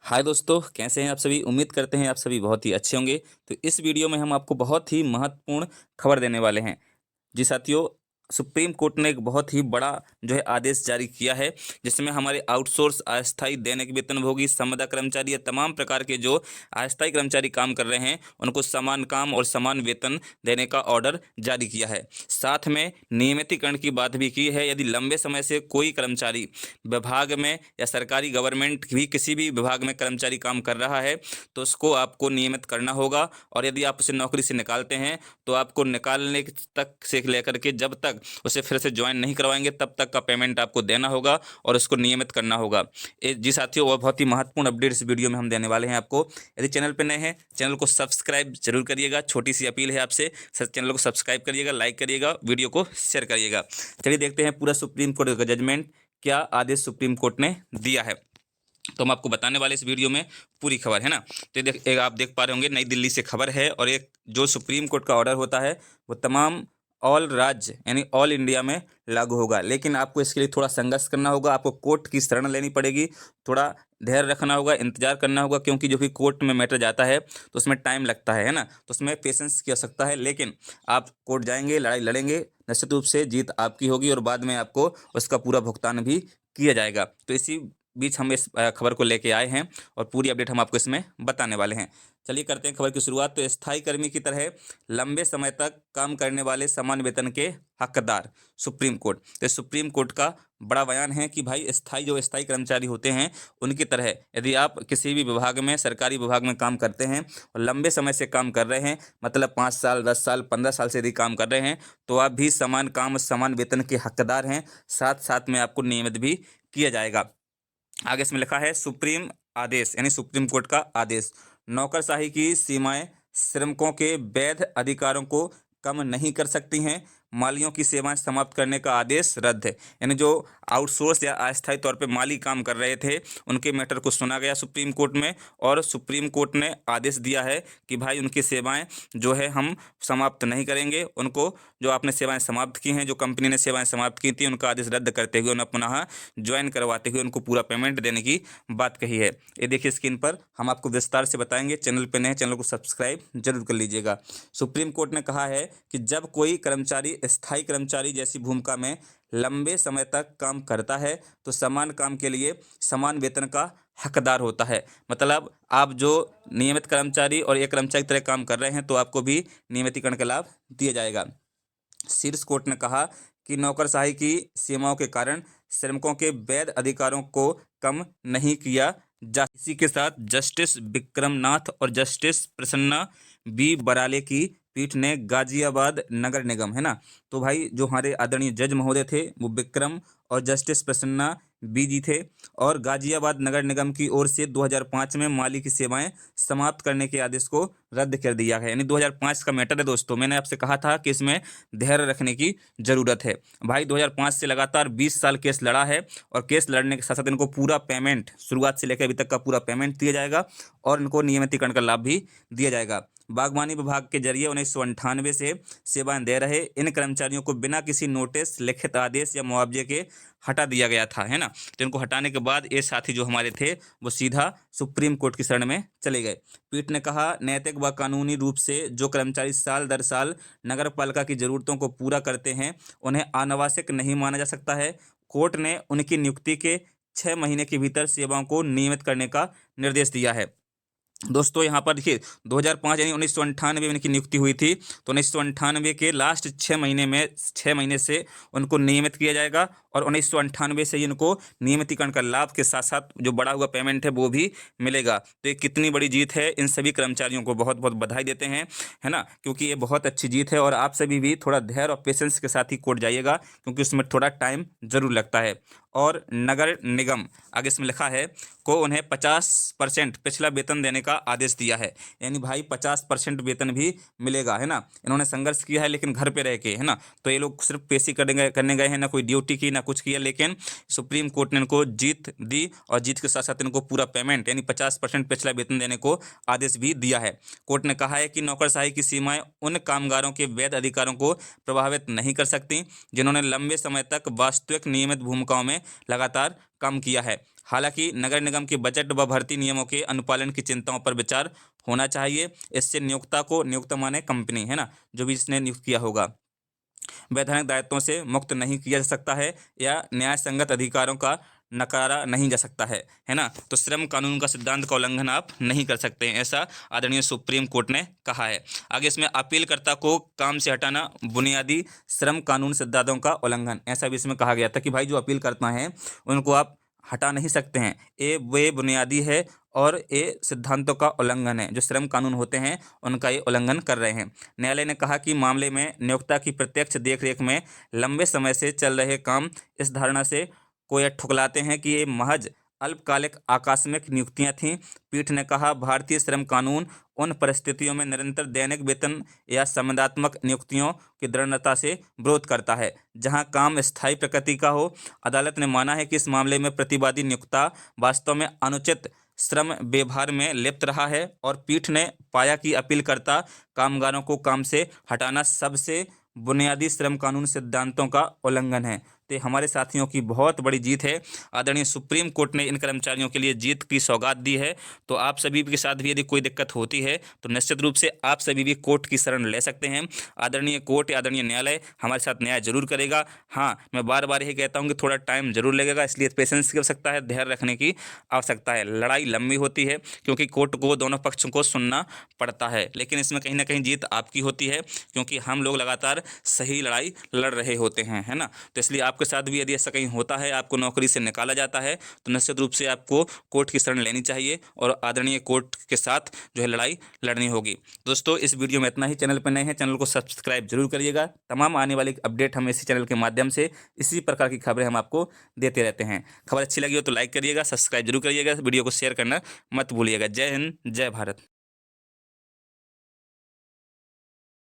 हाय दोस्तों, कैसे हैं आप सभी? उम्मीद करते हैं आप सभी बहुत ही अच्छे होंगे। तो इस वीडियो में हम आपको बहुत ही महत्वपूर्ण खबर देने वाले हैं। जी साथियों, सुप्रीम कोर्ट ने एक बहुत ही बड़ा जो है आदेश जारी किया है, जिसमें हमारे आउटसोर्स, अस्थायी, दैनिक वेतनभोगी, संविदा कर्मचारी या तमाम प्रकार के जो अस्थायी कर्मचारी काम कर रहे हैं, उनको समान काम और समान वेतन देने का ऑर्डर जारी किया है। साथ में नियमितीकरण की बात भी की है। यदि लंबे समय से कोई कर्मचारी विभाग में या सरकारी गवर्नमेंट भी किसी भी विभाग में कर्मचारी काम कर रहा है, तो उसको आपको नियमित करना होगा। और यदि आप उसे नौकरी से निकालते हैं, तो आपको निकालने तक से लेकर के जब तक उसे फिर से ज्वाइन नहीं करवाएंगे, तब तक का पेमेंट आपको देना होगा और उसको नियमित करना होगा। जी साथियों, वह बहुत ही महत्वपूर्ण अपडेट इस वीडियो में हम देने वाले हैं आपको। यदि चैनल पर नए हैं, चैनल को सब्सक्राइब जरूर करिएगा। छोटी सी अपील है आपसे, चैनल को सब्सक्राइब करिएगा, लाइक करिएगा, वीडियो को शेयर करिएगा। चलिए देखते हैं पूरा सुप्रीम कोर्ट का जजमेंट, क्या आदेश सुप्रीम कोर्ट ने दिया है। तो हम आपको बताने वाले इस वीडियो में पूरी खबर, है ना। तो आप देख पा रहे होंगे, नई दिल्ली से खबर है। और एक जो सुप्रीम कोर्ट का ऑर्डर होता है, वो तमाम ऑल राज्य यानी ऑल इंडिया में लागू होगा। लेकिन आपको इसके लिए थोड़ा संघर्ष करना होगा, आपको कोर्ट की शरण लेनी पड़ेगी, थोड़ा धैर्य रखना होगा, इंतजार करना होगा। क्योंकि जो भी कोर्ट में मैटर जाता है तो उसमें टाइम लगता है ना। तो उसमें पेशेंस की आवश्यकता है। लेकिन आप कोर्ट जाएंगे, लड़ाई लड़ेंगे, निश्चित रूप से जीत आपकी होगी और बाद में आपको उसका पूरा भुगतान भी किया जाएगा। तो इसी बीच हम इस खबर को लेके आए हैं और पूरी अपडेट हम आपको इसमें बताने वाले हैं। चलिए करते हैं खबर की शुरुआत। तो स्थायी कर्मी की तरह लंबे समय तक काम करने वाले समान वेतन के हकदार सुप्रीम कोर्ट। तो सुप्रीम कोर्ट का बड़ा बयान है कि भाई स्थायी कर्मचारी होते हैं, उनकी तरह यदि आप किसी भी विभाग में, सरकारी विभाग में काम करते हैं और लंबे समय से काम कर रहे हैं, मतलब 5 साल, 10 साल, 15 साल से यदि काम कर रहे हैं, तो आप भी समान काम, समान वेतन के हकदार हैं। साथ साथ में आपको नियमित भी किया जाएगा। आगे इसमें लिखा है सुप्रीम आदेश यानी सुप्रीम कोर्ट का आदेश, नौकरशाही की सीमाएं श्रमिकों के वैध अधिकारों को कम नहीं कर सकती हैं। मालियों की सेवाएं समाप्त करने का आदेश रद्द है। यानी जो आउटसोर्स या अस्थायी तौर पे माली काम कर रहे थे, उनके मैटर को सुना गया सुप्रीम कोर्ट में। और सुप्रीम कोर्ट ने आदेश दिया है कि भाई उनकी सेवाएं जो है हम समाप्त नहीं करेंगे। उनको जो आपने सेवाएं समाप्त की हैं, जो कंपनी ने सेवाएं समाप्त की थी, उनका आदेश रद्द करते हुए उन्हें पुनः ज्वाइन करवाते हुए उनको पूरा पेमेंट देने की बात कही है। ये देखिए स्क्रीन पर हम आपको विस्तार से बताएंगे। चैनल पे नए, चैनल को सब्सक्राइब जरूर कर लीजिएगा। सुप्रीम कोर्ट ने कहा है कि जब कोई कर्मचारी स्थायी कर्मचारी जैसी भूमिका में लंबे समय तक काम करता है, तो समान काम के लिए समान वेतन का हकदार होता है। मतलब आप जो नियमित कर्मचारी और एक कर्मचारी की तरह काम कर रहे हैं, तो आपको भी नियमितीकरण का लाभ दिया जाएगा। शीर्ष कोर्ट ने कहा कि नौकरशाही की सीमाओं के कारण श्रमिकों के वैध अधिकारों को कम नहीं किया जा। इसी के साथ जस्टिस विक्रमनाथ और जस्टिस प्रसन्ना बी बराले की पीठ ने गाजियाबाद नगर निगम, है ना, तो भाई जो हमारे आदरणीय जज महोदय थे वो विक्रम और जस्टिस प्रसन्ना बी जी थे। और गाजियाबाद नगर निगम की ओर से 2005 में माली की सेवाएं समाप्त करने के आदेश को रद्द कर दिया है। यानी 2005 का मैटर है दोस्तों। मैंने आपसे कहा था कि इसमें धैर्य रखने की ज़रूरत है। भाई 2005 से लगातार 20 साल केस लड़ा है और केस लड़ने के साथ साथ इनको पूरा पेमेंट, शुरुआत से लेकर अभी तक का पूरा पेमेंट दिया जाएगा और इनको नियमितीकरण का लाभ भी दिया जाएगा। बागवानी विभाग के जरिए 1998 से सेवाएं दे रहे इन कर्मचारियों को बिना किसी नोटिस, लिखित आदेश या मुआवजे के हटा दिया गया था, है ना। तो इनको हटाने के बाद ये साथी जो हमारे थे, वो सीधा सुप्रीम कोर्ट की शरण में चले गए। पीठ ने कहा, नैतिक व कानूनी रूप से जो कर्मचारी साल दर साल नगर पालिका की जरूरतों को पूरा करते हैं, उन्हें अनावश्यक नहीं माना जा सकता है। कोर्ट ने उनकी नियुक्ति के 6 महीने के भीतर सेवाओं को नियमित करने का निर्देश दिया है। दोस्तों यहाँ पर देखिए 2005 यानी 1998 में इनकी नियुक्ति हुई थी। तो 1998 के लास्ट 6 महीने में 6 महीने से उनको नियमित किया जाएगा और 1998 से ही इनको नियमितीकरण का लाभ के साथ साथ जो बढ़ा हुआ पेमेंट है वो भी मिलेगा। तो ये कितनी बड़ी जीत है, इन सभी कर्मचारियों को बहुत बहुत बधाई देते हैं, है ना, क्योंकि ये बहुत अच्छी जीत है। और आप सभी भी थोड़ा धैर्य और पेशेंस के साथ ही कोर्ट जाइएगा, क्योंकि उसमें थोड़ा टाइम जरूर लगता है। और नगर निगम, आगे इसमें लिखा है, को उन्हें 50% पिछला वेतन देने का आदेश दिया है। यानी भाई 50% वेतन भी मिलेगा, है ना। इन्होंने संघर्ष किया है लेकिन घर पे रह के, है ना। तो ये लोग सिर्फ पेशी करने गए हैं, ना कोई ड्यूटी की ना कुछ किया, लेकिन सुप्रीम कोर्ट ने इनको जीत दी और जीत के साथ साथ इनको पूरा पेमेंट यानी 50% पिछला वेतन देने को आदेश भी दिया है। कोर्ट ने कहा है कि नौकरशाही की सीमाएं उन कामगारों के वैध अधिकारों को प्रभावित नहीं कर सकती जिन्होंने लंबे समय तक वास्तविक नियमित भूमिकाओं में लगातार काम किया है। हालांकि नगर निगम के बजट व भर्ती नियमों के अनुपालन की चिंताओं पर विचार होना चाहिए। इससे नियोक्ता को, नियोक्ता माने कंपनी है ना, जो भी इसने नियुक्त किया होगा, वैधानिक दायित्वों से मुक्त नहीं किया जा सकता है या न्याय संगत अधिकारों का नकारा नहीं जा सकता है ना। तो श्रम कानून का सिद्धांत का उल्लंघन आप नहीं कर सकते हैं, ऐसा आदरणीय सुप्रीम कोर्ट ने कहा है। आगे इसमें अपीलकर्ता को काम से हटाना बुनियादी श्रम कानून सिद्धांतों का उल्लंघन, ऐसा भी इसमें कहा गया था कि भाई जो अपील करता है उनको आप हटा नहीं सकते हैं, ये वे बुनियादी है और ये सिद्धांतों का उल्लंघन है, जो श्रम कानून होते हैं उनका ये उल्लंघन कर रहे हैं। न्यायालय ने कहा कि मामले में नियोक्ता की प्रत्यक्ष देखरेख में लंबे समय से चल रहे काम इस धारणा से को यह ठुकलाते हैं कि ये महज अल्पकालिक आकस्मिक नियुक्तियां थीं। पीठ ने कहा, भारतीय श्रम कानून उन परिस्थितियों में निरंतर दैनिक वेतन या संविदात्मक नियुक्तियों की दृढ़ता से विरोध करता है जहां काम स्थायी प्रकृति का हो। अदालत ने माना है कि इस मामले में प्रतिवादी नियोक्ता वास्तव में अनुचित श्रम व्यवहार में लिप्त रहा है और पीठ ने पाया कि अपीलकर्ता कामगारों को काम से हटाना सबसे बुनियादी श्रम कानून सिद्धांतों का उल्लंघन है। तो हमारे साथियों की बहुत बड़ी जीत है। आदरणीय सुप्रीम कोर्ट ने इन कर्मचारियों के लिए जीत की सौगात दी है। तो आप सभी के साथ भी यदि कोई दिक्कत होती है तो निश्चित रूप से आप सभी भी कोर्ट की शरण ले सकते हैं। आदरणीय कोर्ट या आदरणीय न्यायालय हमारे साथ न्याय जरूर करेगा। हाँ, मैं बार बार यही कहता हूँ कि थोड़ा टाइम जरूर लगेगा, इसलिए पेशेंस की आवश्यकता है, धैर्य रखने की आवश्यकता है। लड़ाई लंबी होती है क्योंकि कोर्ट को दोनों पक्षों को सुनना पड़ता है, लेकिन इसमें कहीं ना कहीं जीत आपकी होती है क्योंकि हम लोग लगातार सही लड़ाई लड़ रहे होते हैं, है ना। तो इसलिए आपके साथ भी यदि ऐसा कहीं होता है, आपको नौकरी से निकाला जाता है, तो निश्चित रूप से आपको कोर्ट की शरण लेनी चाहिए और आदरणीय कोर्ट के साथ जो है लड़ाई लड़नी होगी। दोस्तों, इस वीडियो में इतना ही। चैनल पर नए हैं, चैनल को सब्सक्राइब जरूर करिएगा। तमाम आने वाली अपडेट हम इसी चैनल के माध्यम से, इसी प्रकार की खबरें हम आपको देते रहते हैं। खबर अच्छी लगी हो तो लाइक करिएगा, सब्सक्राइब जरूर करिएगा, वीडियो को शेयर करना मत भूलिएगा। जय हिंद, जय भारत।